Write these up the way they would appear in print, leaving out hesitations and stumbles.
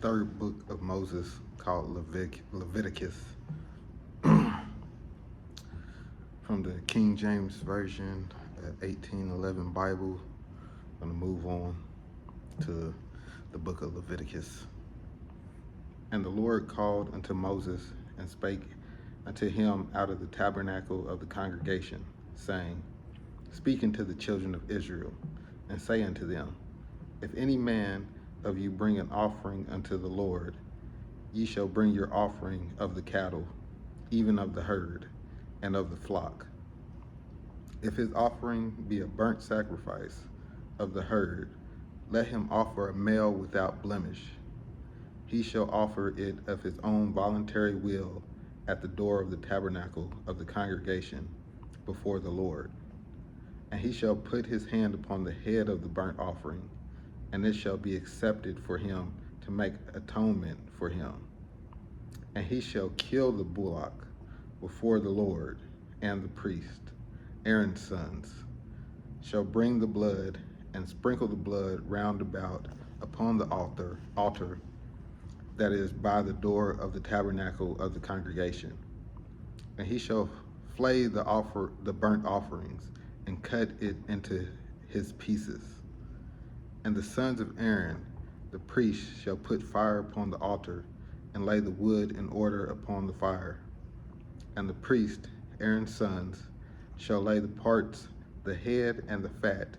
third book of Moses called Leviticus from the King James Version, 1811 Bible. I'm going to move on to the book of Leviticus. And the Lord called unto Moses and spake unto him out of the tabernacle of the congregation, saying, Speak unto the children of Israel, and say unto them, If any man of you bring an offering unto the Lord, ye shall bring your offering of the cattle, even of the herd, and of the flock. If his offering be a burnt sacrifice of the herd, let him offer a male without blemish. He shall offer it of his own voluntary will at the door of the tabernacle of the congregation before the Lord. And he shall put his hand upon the head of the burnt offering, and it shall be accepted for him to make atonement for him. And he shall kill the bullock before the Lord, and the priest, Aaron's sons, shall bring the blood and sprinkle the blood round about upon the altar that is by the door of the tabernacle of the congregation. And he shall flay the burnt offerings and cut it into his pieces. And the sons of Aaron, the priest, shall put fire upon the altar and lay the wood in order upon the fire. And the priest, Aaron's sons, shall lay the parts, the head and the fat,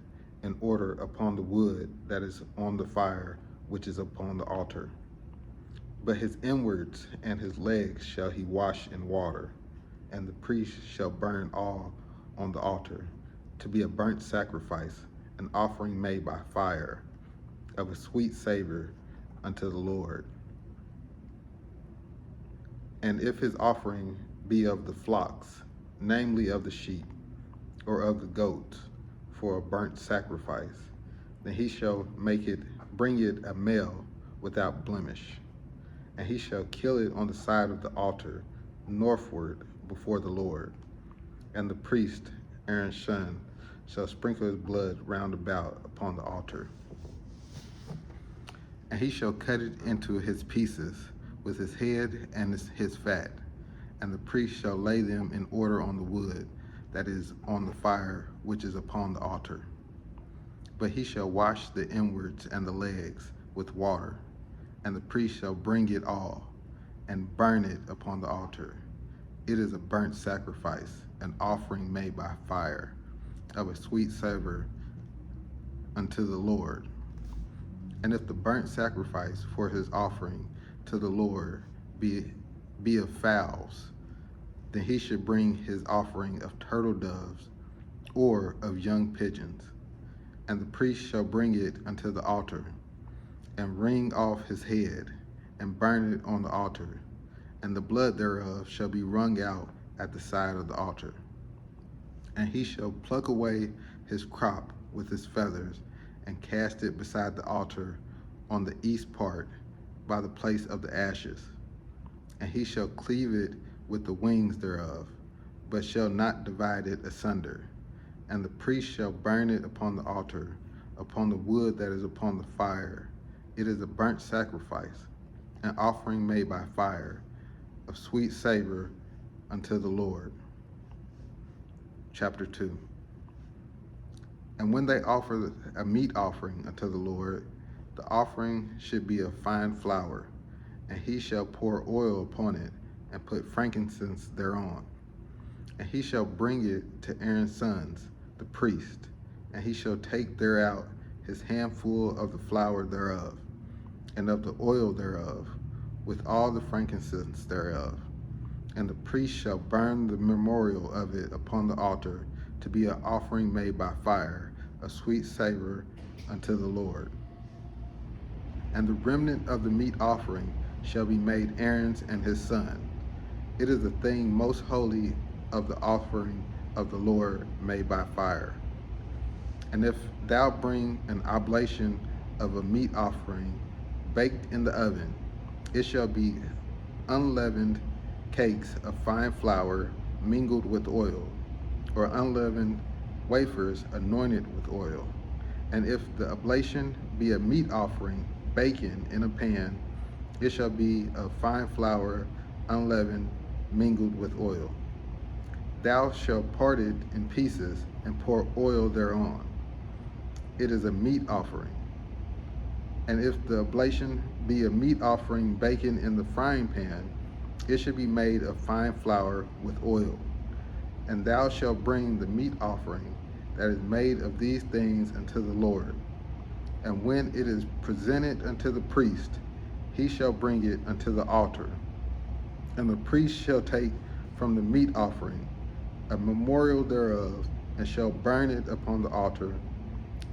in order upon the wood that is on the fire, which is upon the altar. But his inwards and his legs shall he wash in water, and the priest shall burn all on the altar, to be a burnt sacrifice, an offering made by fire, of a sweet savor unto the Lord. And if his offering be of the flocks, namely of the sheep, or of the goats, for a burnt sacrifice, then he shall bring it a male without blemish. And he shall kill it on the side of the altar, northward before the Lord. And the priest, Aaron's son, shall sprinkle his blood round about upon the altar. And he shall cut it into his pieces, with his head and his fat. And the priest shall lay them in order on the wood that is on the fire, which is upon the altar. But he shall wash the inwards and the legs with water, and the priest shall bring it all, and burn it upon the altar. It is a burnt sacrifice, an offering made by fire, of a sweet savor unto the Lord. And if the burnt sacrifice for his offering to the Lord be of fowls, then he should bring his offering of turtle doves or of young pigeons. And the priest shall bring it unto the altar, and wring off his head, and burn it on the altar, and the blood thereof shall be wrung out at the side of the altar. And he shall pluck away his crop with his feathers, and cast it beside the altar on the east part, by the place of the ashes. And he shall cleave it with the wings thereof, but shall not divide it asunder. And the priest shall burn it upon the altar, upon the wood that is upon the fire. It is a burnt sacrifice, an offering made by fire, of sweet savor unto the Lord. Chapter 2. And when they offer a meat offering unto the Lord, the offering should be of fine flour, and he shall pour oil upon it, and put frankincense thereon. And he shall bring it to Aaron's sons, the priest, and he shall take thereout his handful of the flour thereof, and of the oil thereof, with all the frankincense thereof. And the priest shall burn the memorial of it upon the altar, to be an offering made by fire, a sweet savor unto the Lord. And the remnant of the meat offering shall be made Aaron's and his son. It is a thing most holy of the offering of the Lord made by fire. And if thou bring an oblation of a meat offering baked in the oven, it shall be unleavened cakes of fine flour mingled with oil, or unleavened wafers anointed with oil. And if the oblation be a meat offering baken in a pan, It shall be of fine flour, unleavened, mingled with oil. Thou shalt part it in pieces and pour oil thereon. It is a meat offering. And if the oblation be a meat offering baken in the frying pan, it should be made of fine flour with oil. And thou shalt bring the meat offering that is made of these things unto the Lord. And when it is presented unto the priest, he shall bring it unto the altar. And the priest shall take from the meat offering a memorial thereof, and shall burn it upon the altar.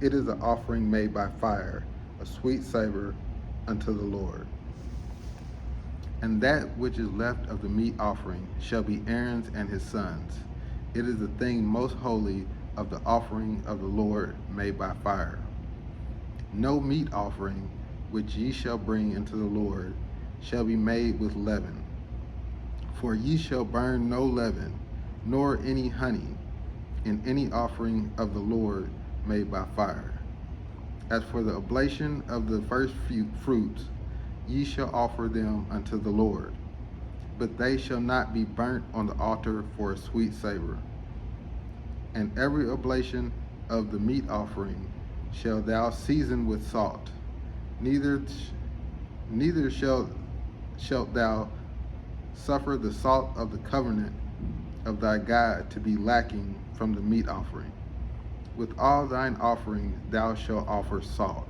It is an offering made by fire, a sweet savor unto the Lord. And that which is left of the meat offering shall be Aaron's and his sons. It is the thing most holy of the offering of the Lord made by fire. No meat offering which ye shall bring into the Lord shall be made with leaven. For ye shall burn no leaven, nor any honey, in any offering of the Lord made by fire. As for the oblation of the first fruits, ye shall offer them unto the Lord, but they shall not be burnt on the altar for a sweet savor. And every oblation of the meat offering shalt thou season with salt, neither shalt thou suffer the salt of the covenant of thy God to be lacking from the meat offering. With all thine offerings thou shalt offer salt.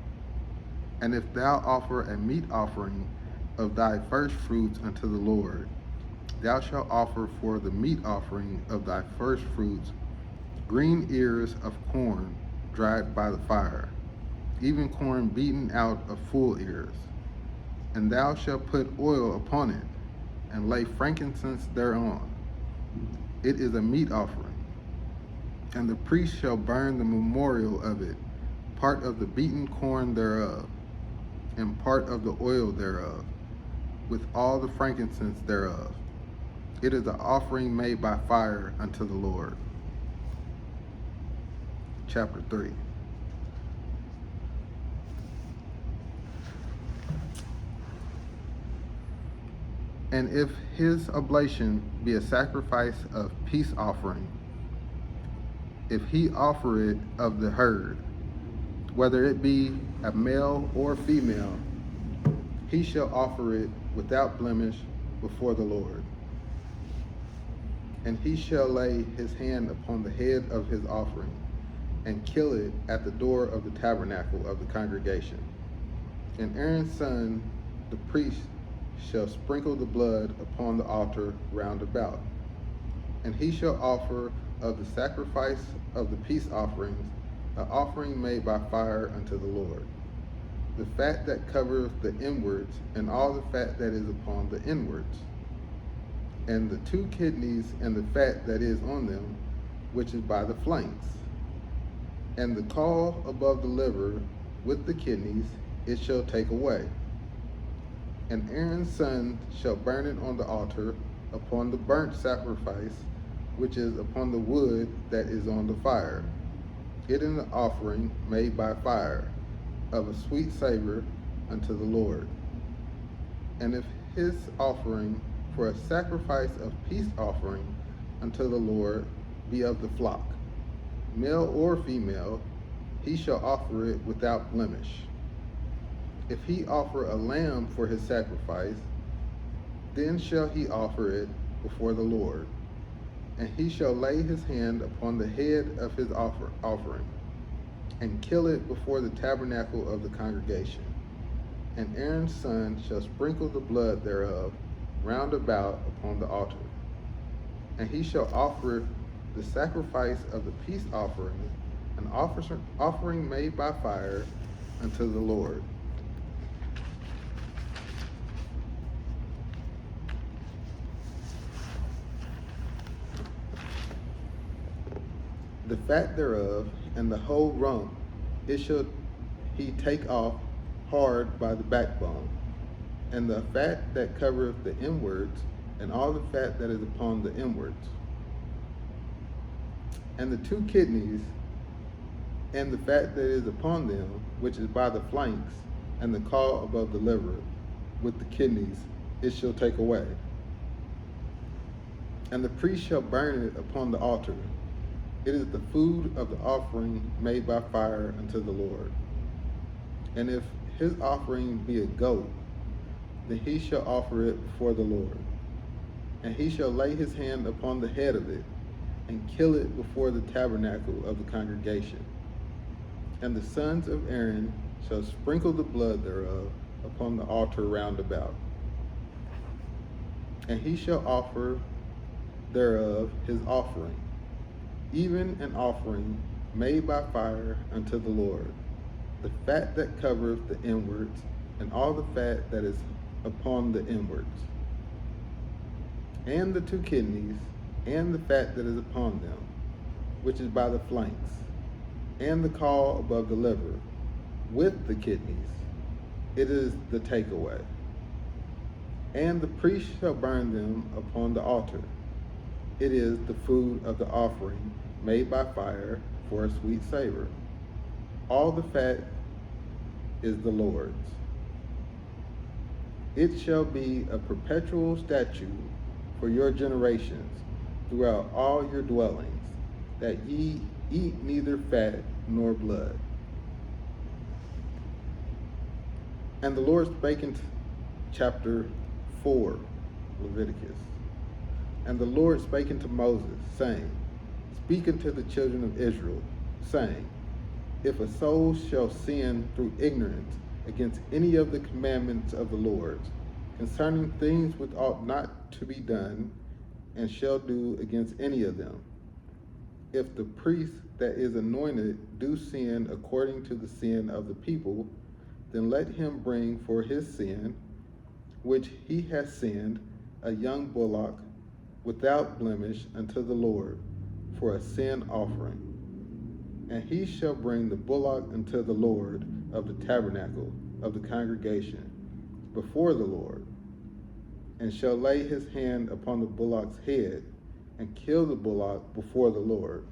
And if thou offer a meat offering of thy first fruits unto the Lord, thou shalt offer for the meat offering of thy first fruits green ears of corn dried by the fire, even corn beaten out of full ears. And thou shalt put oil upon it, and lay frankincense thereon. It is a meat offering. And the priest shall burn the memorial of it, part of the beaten corn thereof, and part of the oil thereof, with all the frankincense thereof. It is an offering made by fire unto the Lord. Chapter 3. And if his oblation be a sacrifice of peace offering, if he offer it of the herd, whether it be a male or female, he shall offer it without blemish before the Lord. And he shall lay his hand upon the head of his offering, and kill it at the door of the tabernacle of the congregation. And Aaron's son, the priest, shall sprinkle the blood upon the altar round about. And he shall offer of the sacrifice of the peace offerings an offering made by fire unto the Lord. The fat that covereth the inwards, and all the fat that is upon the inwards, and the 2 kidneys and the fat that is on them, which is by the flanks, and the caul above the liver with the kidneys it shall take away. And Aaron's son shall burn it on the altar upon the burnt sacrifice, which is upon the wood that is on the fire. It is an offering made by fire, of a sweet savor unto the Lord. And if his offering for a sacrifice of peace offering unto the Lord be of the flock, male or female, he shall offer it without blemish. If he offer a lamb for his sacrifice, then shall he offer it before the Lord. And he shall lay his hand upon the head of his offering, and kill it before the tabernacle of the congregation. And Aaron's son shall sprinkle the blood thereof round about upon the altar. And he shall offer the sacrifice of the peace offering, an offering made by fire unto the Lord. The fat thereof and the whole rump, it shall he take off hard by the backbone, and the fat that covereth the inwards, and all the fat that is upon the inwards, and the 2 kidneys, and the fat that is upon them, which is by the flanks, and the caul above the liver, with the kidneys it shall take away. And the priest shall burn it upon the altar. It is the food of the offering made by fire unto the Lord. And if his offering be a goat, then he shall offer it before the Lord. And he shall lay his hand upon the head of it, and kill it before the tabernacle of the congregation. And the sons of Aaron shall sprinkle the blood thereof upon the altar round about. And he shall offer thereof his offering, even an offering made by fire unto the Lord, the fat that covereth the inwards, and all the fat that is upon the inwards, and the two kidneys, and the fat that is upon them, which is by the flanks, and the caul above the liver, with the kidneys. It is the takeaway. And the priest shall burn them upon the altar. It is the food of the offering made by fire for a sweet savor. All the fat is the Lord's. It shall be a perpetual statute for your generations throughout all your dwellings, that ye eat neither fat nor blood. And the Lord spake in chapter 4, Leviticus. And the Lord spake unto Moses, saying, Speak unto the children of Israel, saying, If a soul shall sin through ignorance against any of the commandments of the Lord, concerning things which ought not to be done, and shall do against any of them, if the priest that is anointed do sin according to the sin of the people, then let him bring for his sin, which he has sinned, a young bullock without blemish unto the Lord for a sin offering. And he shall bring the bullock unto the Lord of the tabernacle of the congregation before the Lord, and shall lay his hand upon the bullock's head, and kill the bullock before the Lord.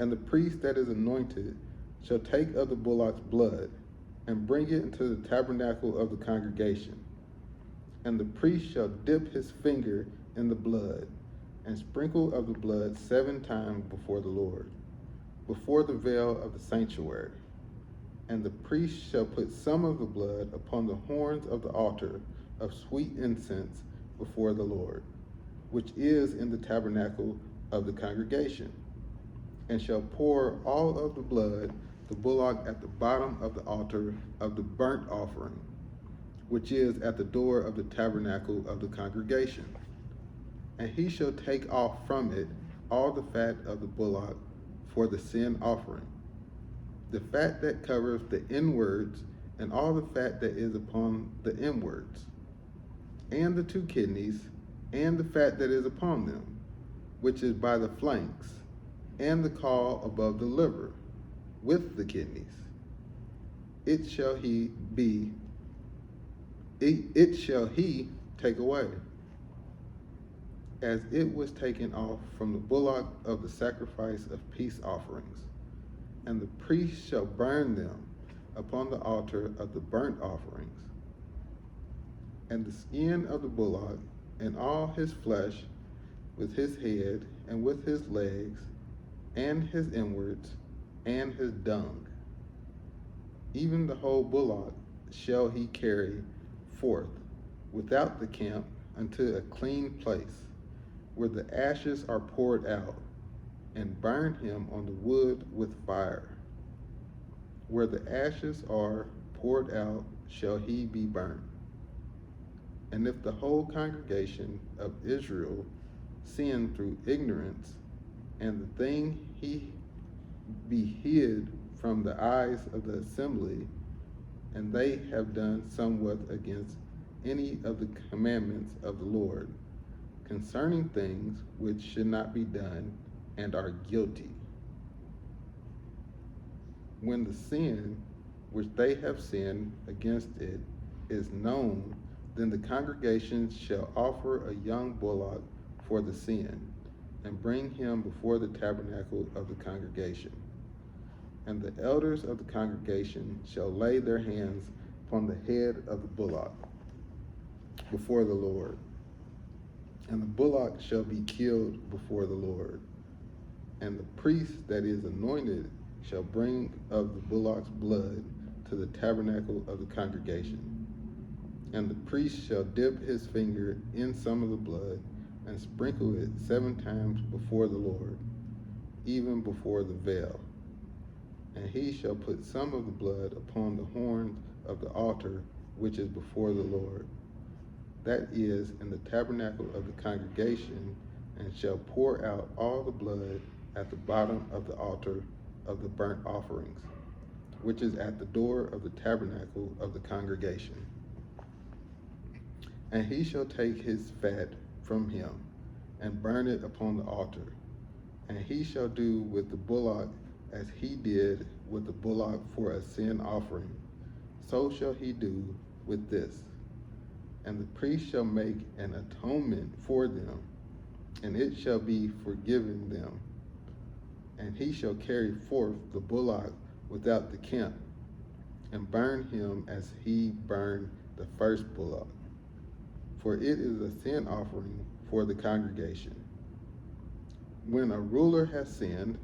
And the priest that is anointed shall take of the bullock's blood, and bring it into the tabernacle of the congregation. And the priest shall dip his finger in the blood, and sprinkle of the blood 7 times before the Lord, before the veil of the sanctuary. And the priest shall put some of the blood upon the horns of the altar of sweet incense before the Lord, which is in the tabernacle of the congregation, and shall pour all of the blood, the bullock, at the bottom of the altar of the burnt offering, which is at the door of the tabernacle of the congregation. And he shall take off from it all the fat of the bullock for the sin offering, the fat that covers the inwards, and all the fat that is upon the inwards, and the 2 kidneys, and the fat that is upon them, which is by the flanks, and the caul above the liver, with the kidneys. It shall he take away, as it was taken off from the bullock of the sacrifice of peace offerings. And the priest shall burn them upon the altar of the burnt offerings. And the skin of the bullock, and all his flesh, with his head, and with his legs, and his inwards, and his dung, even the whole bullock shall he carry forth without the camp unto a clean place, where the ashes are poured out, and burn him on the wood with fire. Where the ashes are poured out shall he be burnt. And if the whole congregation of Israel sin through ignorance, and the thing he be hid from the eyes of the assembly, and they have done somewhat against any of the commandments of the Lord, concerning things which should not be done, and are guilty. When the sin which they have sinned against it is known, then the congregation shall offer a young bullock for the sin, and bring him before the tabernacle of the congregation. And the elders of the congregation shall lay their hands upon the head of the bullock before the Lord. And the bullock shall be killed before the Lord. And the priest that is anointed shall bring of the bullock's blood to the tabernacle of the congregation. And the priest shall dip his finger in some of the blood and sprinkle it 7 times before the Lord, even before the veil. And he shall put some of the blood upon the horns of the altar which is before the Lord, that is, in the tabernacle of the congregation, and shall pour out all the blood at the bottom of the altar of the burnt offerings, which is at the door of the tabernacle of the congregation. And he shall take his fat from him, and burn it upon the altar. And he shall do with the bullock as he did with the bullock for a sin offering, so shall he do with this. And the priest shall make an atonement for them, and it shall be forgiven them. And he shall carry forth the bullock without the camp, and burn him as he burned the first bullock. For it is a sin offering for the congregation. When a ruler has sinned,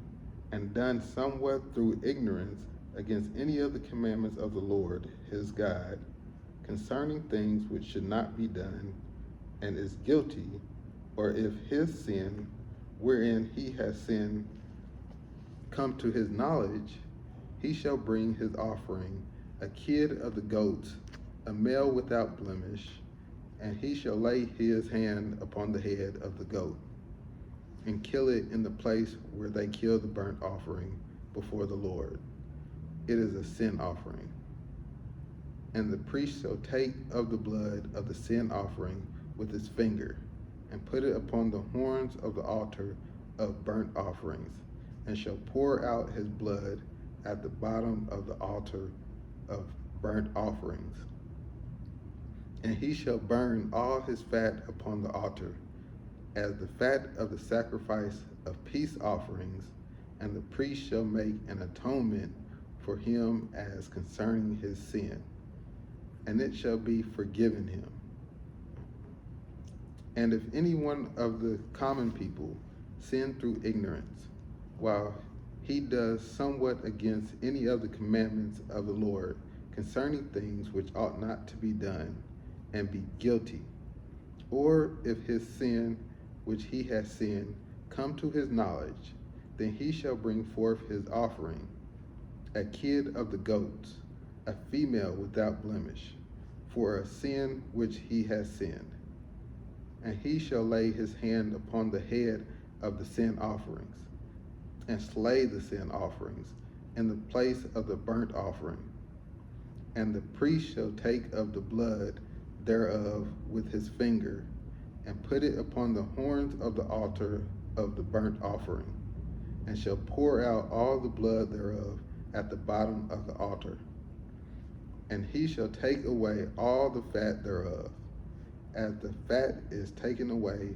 and done somewhat through ignorance against any of the commandments of the Lord his God, concerning things which should not be done, and is guilty, or if his sin, wherein he has sinned, come to his knowledge, he shall bring his offering, a kid of the goats, a male without blemish, and he shall lay his hand upon the head of the goat, and kill it in the place where they kill the burnt offering before the Lord. It is a sin offering. And the priest shall take of the blood of the sin offering with his finger, and put it upon the horns of the altar of burnt offerings, and shall pour out his blood at the bottom of the altar of burnt offerings. And he shall burn all his fat upon the altar, as the fat of the sacrifice of peace offerings, and the priest shall make an atonement for him as concerning his sin, and it shall be forgiven him. And if any one of the common people sin through ignorance, while he does somewhat against any of the commandments of the Lord concerning things which ought not to be done, and be guilty, or if his sin which he has sinned come to his knowledge, then he shall bring forth his offering, a kid of the goats, a female without blemish, for a sin which he has sinned. And he shall lay his hand upon the head of the sin offerings, and slay the sin offerings in the place of the burnt offering. And the priest shall take of the blood thereof with his finger, and put it upon the horns of the altar of the burnt offering, and shall pour out all the blood thereof at the bottom of the altar. And he shall take away all the fat thereof, as the fat is taken away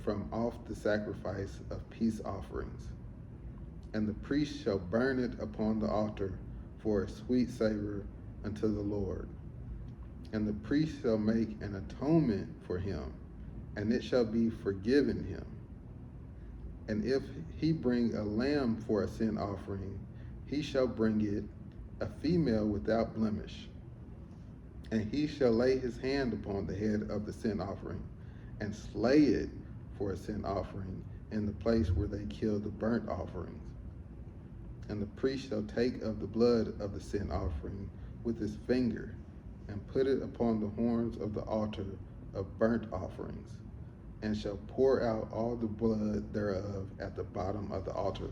from off the sacrifice of peace offerings. And the priest shall burn it upon the altar for a sweet savor unto the Lord. And the priest shall make an atonement for him, and it shall be forgiven him. And if he bring a lamb for a sin offering, he shall bring it, a female without blemish. And he shall lay his hand upon the head of the sin offering, and slay it for a sin offering in the place where they kill the burnt offerings. And the priest shall take of the blood of the sin offering with his finger, and put it upon the horns of the altar of burnt offerings, and shall pour out all the blood thereof at the bottom of the altar.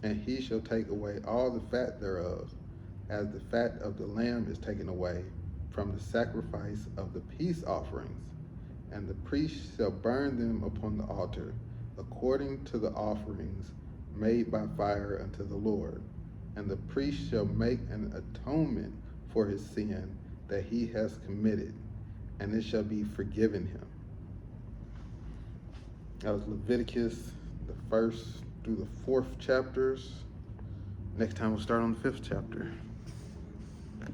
And he shall take away all the fat thereof, as the fat of the lamb is taken away from the sacrifice of the peace offerings. And the priest shall burn them upon the altar, according to the offerings made by fire unto the Lord. And the priest shall make an atonement for his sin that he has committed, and it shall be forgiven him. That was Leviticus, the 1st through the 4th chapters. Next time we'll start on the 5th chapter.